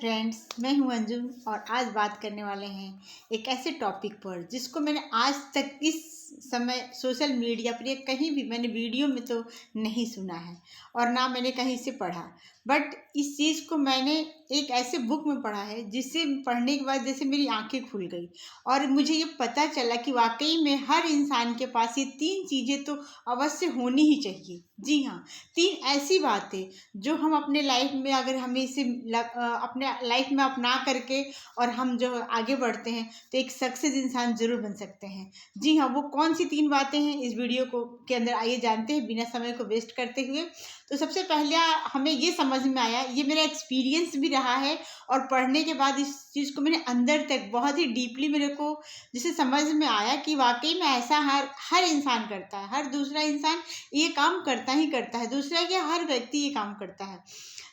Friends, मैं हूं अंजू और आज बात करने वाले हैं एक ऐसे टॉपिक पर जिसको मैंने आज तक इस समय सोशल मीडिया पर या कहीं भी मैंने वीडियो में तो नहीं सुना है और ना मैंने कहीं से पढ़ा। बट इस चीज़ को मैंने एक ऐसे बुक में पढ़ा है जिससे पढ़ने के बाद जैसे मेरी आंखें खुल गई और मुझे ये पता चला कि वाकई में हर इंसान के पास ये 3 चीज़ें तो अवश्य होनी ही चाहिए। जी हाँ, 3 ऐसी बातें जो हम अपने लाइफ में अगर हमें इसे अपने लाइफ में अपना करके और हम जो आगे बढ़ते हैं तो एक सक्सेस इंसान जरूर बन सकते हैं। जी हाँ, वो कौन सी 3 बातें हैं इस वीडियो को के अंदर आइए जानते हैं बिना समय को वेस्ट करते हुए। तो सबसे पहले हमें ये समझ में आया, ये मेरा एक्सपीरियंस भी रहा है और पढ़ने के बाद इस चीज़ को मैंने अंदर तक बहुत ही डीपली मेरे को जिसे समझ में आया कि वाकई में ऐसा हर इंसान करता है, हर दूसरा इंसान ये काम करता ही करता है, दूसरा क्या हर व्यक्ति ये काम करता है।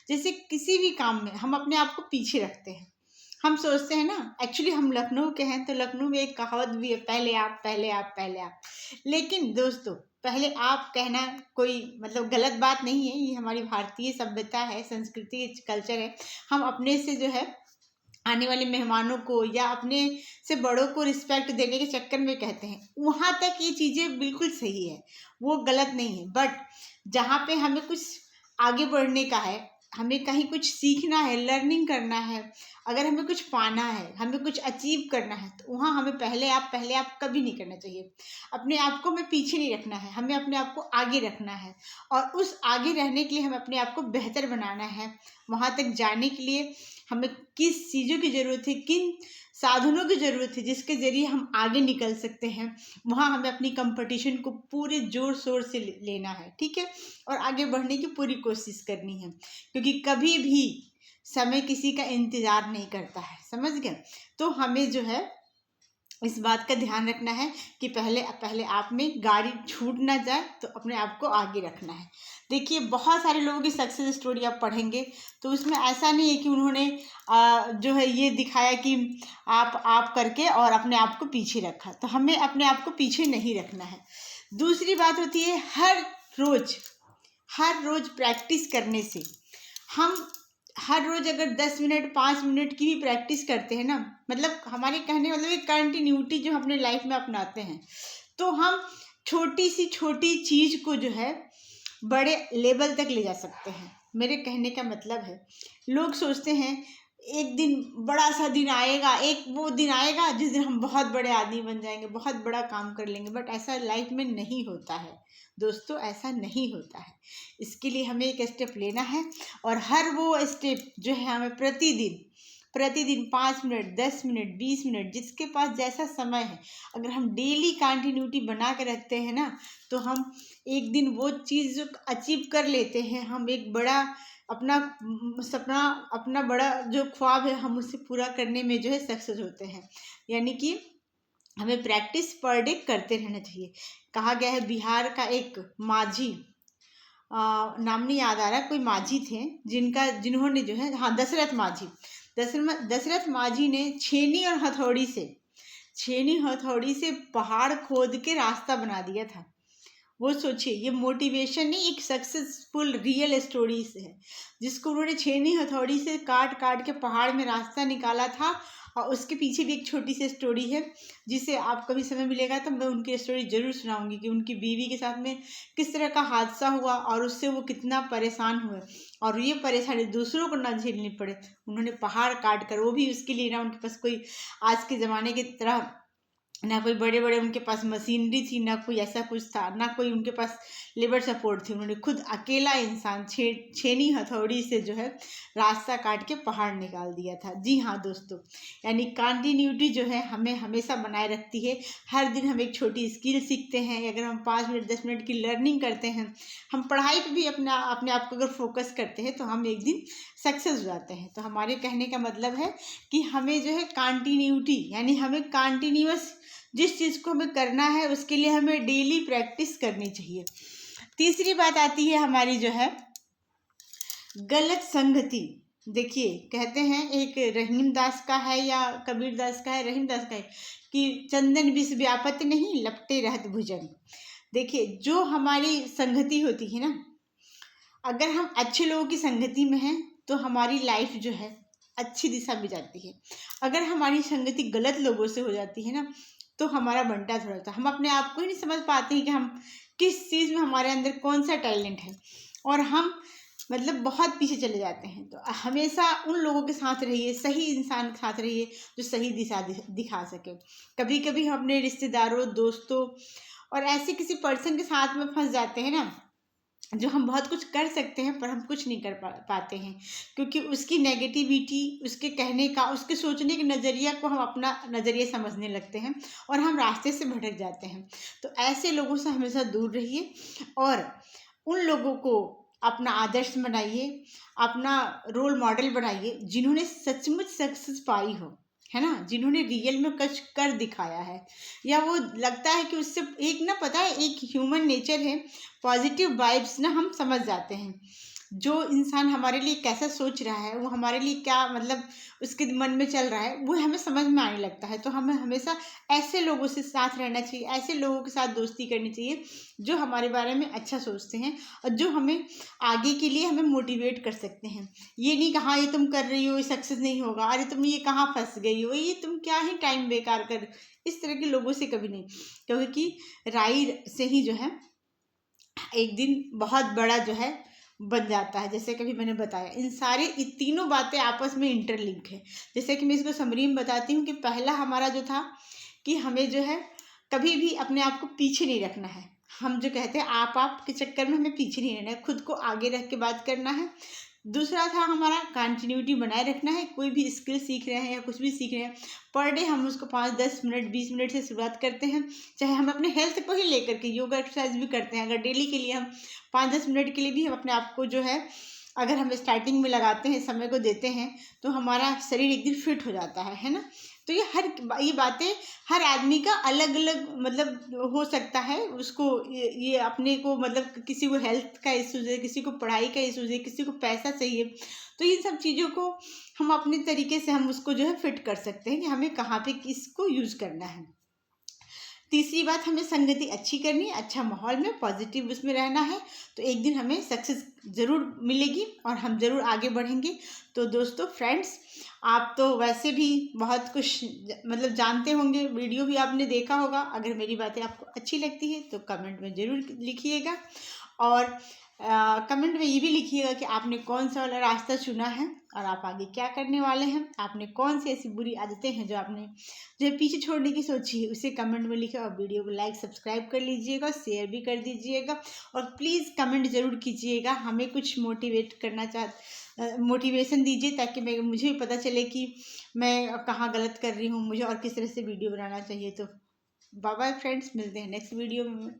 जैसे किसी भी काम में हम अपने आप को पीछे रखते हैं, हम सोचते हैं ना, एक्चुअली हम लखनऊ के हैं तो लखनऊ में एक कहावत भी है, पहले आप पहले आप पहले आप। लेकिन दोस्तों, पहले आप कहना कोई मतलब गलत बात नहीं है, ये हमारी भारतीय सभ्यता है, संस्कृति, कल्चर है। हम अपने से जो है आने वाले मेहमानों को या अपने से बड़ों को रिस्पेक्ट देने के चक्कर में कहते हैं, वहाँ तक ये चीज़ें बिल्कुल सही है, वो गलत नहीं है। बट जहाँ पे हमें कुछ आगे बढ़ने का है, हमें कहीं कुछ सीखना है, लर्निंग करना है, अगर हमें कुछ पाना है, हमें कुछ अचीव करना है, तो वहाँ हमें पहले आप कभी नहीं करना चाहिए। अपने आप को हमें पीछे नहीं रखना है, हमें अपने आप को आगे रखना है और उस आगे रहने के लिए हमें अपने आप को बेहतर बनाना है। वहाँ तक जाने के लिए हमें किस चीज़ों की ज़रूरत है, किन साधनों की ज़रूरत है जिसके ज़रिए हम आगे निकल सकते हैं, वहाँ हमें अपनी कंपटीशन को पूरे ज़ोर शोर से लेना है, ठीक है, और आगे बढ़ने की पूरी कोशिश करनी है, क्योंकि कभी भी समय किसी का इंतज़ार नहीं करता है, समझ गए। तो हमें जो है इस बात का ध्यान रखना है कि पहले आप में गाड़ी छूट ना जाए, तो अपने आप को आगे रखना है। देखिए, बहुत सारे लोगों की सक्सेस स्टोरी आप पढ़ेंगे तो उसमें ऐसा नहीं है कि उन्होंने जो है ये दिखाया कि आप करके और अपने आप को पीछे रखा, तो हमें अपने आप को पीछे नहीं रखना है। दूसरी बात होती है हर रोज प्रैक्टिस करने से हम हर रोज अगर 10 मिनट 5 मिनट की भी प्रैक्टिस करते हैं ना, मतलब हमारे कहने मतलब एक कंटिन्यूटी जो अपने लाइफ में अपनाते हैं, तो हम छोटी सी छोटी चीज को जो है बड़े लेवल तक ले जा सकते हैं। मेरे कहने का मतलब है, लोग सोचते हैं एक दिन बड़ा सा दिन आएगा, एक वो दिन आएगा जिस दिन हम बहुत बड़े आदमी बन जाएंगे, बहुत बड़ा काम कर लेंगे, बट ऐसा लाइफ में नहीं होता है दोस्तों, ऐसा नहीं होता है। इसके लिए हमें एक स्टेप लेना है और हर वो स्टेप जो है हमें प्रतिदिन 5 मिनट 10 मिनट 20 मिनट जिसके पास जैसा समय है, अगर हम डेली कंटिन्यूटी बना के रखते हैं ना, तो हम एक दिन वो चीज़ अचीव कर लेते हैं। हम एक बड़ा अपना सपना, अपना बड़ा जो ख्वाब है, हम उसे पूरा करने में जो है सक्सेस होते हैं। यानी कि हमें प्रैक्टिस पर डे करते रहना चाहिए। कहा गया है, बिहार का एक माझी, नाम नहीं याद आ रहा, कोई माझी थे जिन्होंने जो है, हाँ, दशरथ माझी ने छेनी हथौड़ी से पहाड़ खोद के रास्ता बना दिया था। वो सोचिए, ये मोटिवेशन नहीं, एक सक्सेसफुल रियल स्टोरी से है, जिसको उन्होंने छेनी हथौड़ी से काट काट के पहाड़ में रास्ता निकाला था। और उसके पीछे भी एक छोटी सी स्टोरी है, जिसे आप कभी समय मिलेगा तो मैं उनकी स्टोरी जरूर सुनाऊंगी कि उनकी बीवी के साथ में किस तरह का हादसा हुआ और उससे वो कितना परेशान हुए और ये परेशानी दूसरों को ना झेलनी पड़े। उन्होंने पहाड़ काट कर, वो भी उसके लिए ना उनके पास कोई आज के ज़माने की तरह ना कोई बड़े बड़े उनके पास मशीनरी थी, ना कोई ऐसा कुछ था, ना कोई उनके पास लेबर सपोर्ट थी। उन्होंने खुद अकेला इंसान छेनी हथौड़ी से जो है रास्ता काट के पहाड़ निकाल दिया था। जी हाँ दोस्तों, यानी कंटिन्यूटी जो है हमें हमेशा बनाए रखती है। हर दिन हम एक छोटी स्किल सीखते हैं, अगर हम 5 मिनट 10 मिनट की लर्निंग करते हैं, हम पढ़ाई पर भी अपने आप को अगर फोकस करते हैं, तो हम एक दिन सक्सेस हो जाते हैं। तो हमारे कहने का मतलब है कि हमें जो है कंटिन्यूटी, यानी हमें कंटिन्यूअस जिस चीज़ को हमें करना है उसके लिए हमें डेली प्रैक्टिस करनी चाहिए। तीसरी बात आती है हमारी जो है गलत संगति। देखिए, कहते हैं, एक रहीम दास का है या कबीर दास का है, रहीम दास का है कि चंदन विष व्यापत नहीं, लपटे रहत भुजंग। देखिए, जो हमारी संगति होती है ना, अगर हम अच्छे लोगों की संगति में हैं तो हमारी लाइफ जो है अच्छी दिशा में जाती है। अगर हमारी संगति गलत लोगों से हो जाती है ना, तो हमारा बंटा थोड़ा सा, हम अपने आप को ही नहीं समझ पाते हैं कि हम किस चीज़ में हमारे अंदर कौन सा टैलेंट है, और हम मतलब बहुत पीछे चले जाते हैं। तो हमेशा उन लोगों के साथ रहिए, सही इंसान के साथ रहिए जो सही दिशा दिखा सके। कभी कभी हम अपने रिश्तेदारों, दोस्तों और ऐसे किसी पर्सन के साथ में फंस जाते हैं ना, जो हम बहुत कुछ कर सकते हैं पर हम कुछ नहीं कर पाते हैं, क्योंकि उसकी नेगेटिविटी, उसके कहने का, उसके सोचने के नज़रिया को हम अपना नज़रिया समझने लगते हैं और हम रास्ते से भटक जाते हैं। तो ऐसे लोगों से हमेशा दूर रहिए और उन लोगों को अपना आदर्श बनाइए, अपना रोल मॉडल बनाइए जिन्होंने सचमुच सक्सेस पाई हो, है ना, जिन्होंने रियल में कुछ कर दिखाया है, या वो लगता है कि उससे एक ना, पता है, एक ह्यूमन नेचर है, पॉजिटिव वाइब्स ना हम समझ जाते हैं। जो इंसान हमारे लिए कैसा सोच रहा है, वो हमारे लिए क्या मतलब उसके मन में चल रहा है, वो हमें समझ में आने लगता है। तो हमें हमेशा ऐसे लोगों से साथ रहना चाहिए, ऐसे लोगों के साथ दोस्ती करनी चाहिए जो हमारे बारे में अच्छा सोचते हैं और जो हमें आगे के लिए हमें मोटिवेट कर सकते हैं। ये नहीं कहा ये तुम कर रही हो, ये सक्सेस नहीं होगा, अरे तुम ये कहाँ फंस गई हो, ये तुम क्या ही टाइम बेकार कर, इस तरह के लोगों से कभी नहीं। क्योंकि राय से ही जो है एक दिन बहुत बड़ा जो है बन जाता है। जैसे कभी मैंने बताया, इन सारे तीनों बातें आपस में इंटरलिंक है। जैसे कि मैं इसको समरी में बताती हूँ कि पहला हमारा जो था कि हमें जो है कभी भी अपने आप को पीछे नहीं रखना है। हम जो कहते हैं आप के चक्कर में हमें पीछे नहीं रहना है, खुद को आगे रख के बात करना है। दूसरा था हमारा कंटिन्यूटी बनाए रखना है। कोई भी स्किल सीख रहे हैं या कुछ भी सीख रहे हैं, पर डे हम उसको 5-10 मिनट 20 मिनट से शुरुआत करते हैं। चाहे हम अपने हेल्थ को ही लेकर के योगा एक्सरसाइज भी करते हैं, अगर डेली के लिए हम 5-10 मिनट के लिए भी हम अपने आप को जो है, अगर हम स्टार्टिंग में लगाते हैं, समय को देते हैं, तो हमारा शरीर एक दिन फिट हो जाता है ना। तो ये बातें हर आदमी का अलग अलग मतलब हो सकता है, उसको ये अपने को मतलब किसी को हेल्थ का इशूज़ है, किसी को पढ़ाई का इशूज़ है, किसी को पैसा चाहिए। तो इन सब चीज़ों को हम अपने तरीके से हम उसको जो है फिट कर सकते हैं कि हमें कहाँ पे किसको यूज़ करना है। तीसरी बात, हमें संगति अच्छी करनी है, अच्छा माहौल में पॉजिटिव उसमें रहना है, तो एक दिन हमें सक्सेस ज़रूर मिलेगी और हम ज़रूर आगे बढ़ेंगे। तो दोस्तों, फ्रेंड्स, आप तो वैसे भी बहुत कुछ मतलब जानते होंगे, वीडियो भी आपने देखा होगा। अगर मेरी बातें आपको अच्छी लगती है तो कमेंट में ज़रूर लिखिएगा, और कमेंट में ये भी लिखिएगा कि आपने कौन सा वाला रास्ता चुना है और आप आगे क्या करने वाले हैं। आपने कौन सी ऐसी बुरी आदतें हैं जो आपने जो है पीछे छोड़ने की सोची है, उसे कमेंट में लिखें, और वीडियो को लाइक सब्सक्राइब कर लीजिएगा, शेयर भी कर दीजिएगा, और प्लीज़ कमेंट ज़रूर कीजिएगा। हमें कुछ मोटिवेट करना मोटिवेशन दीजिए, ताकि मुझे भी पता चले कि मैं कहाँ गलत कर रही हूँ, मुझे और किस तरह से वीडियो बनाना चाहिए। तो बाय बाय फ्रेंड्स, मिलते हैं नेक्स्ट वीडियो में।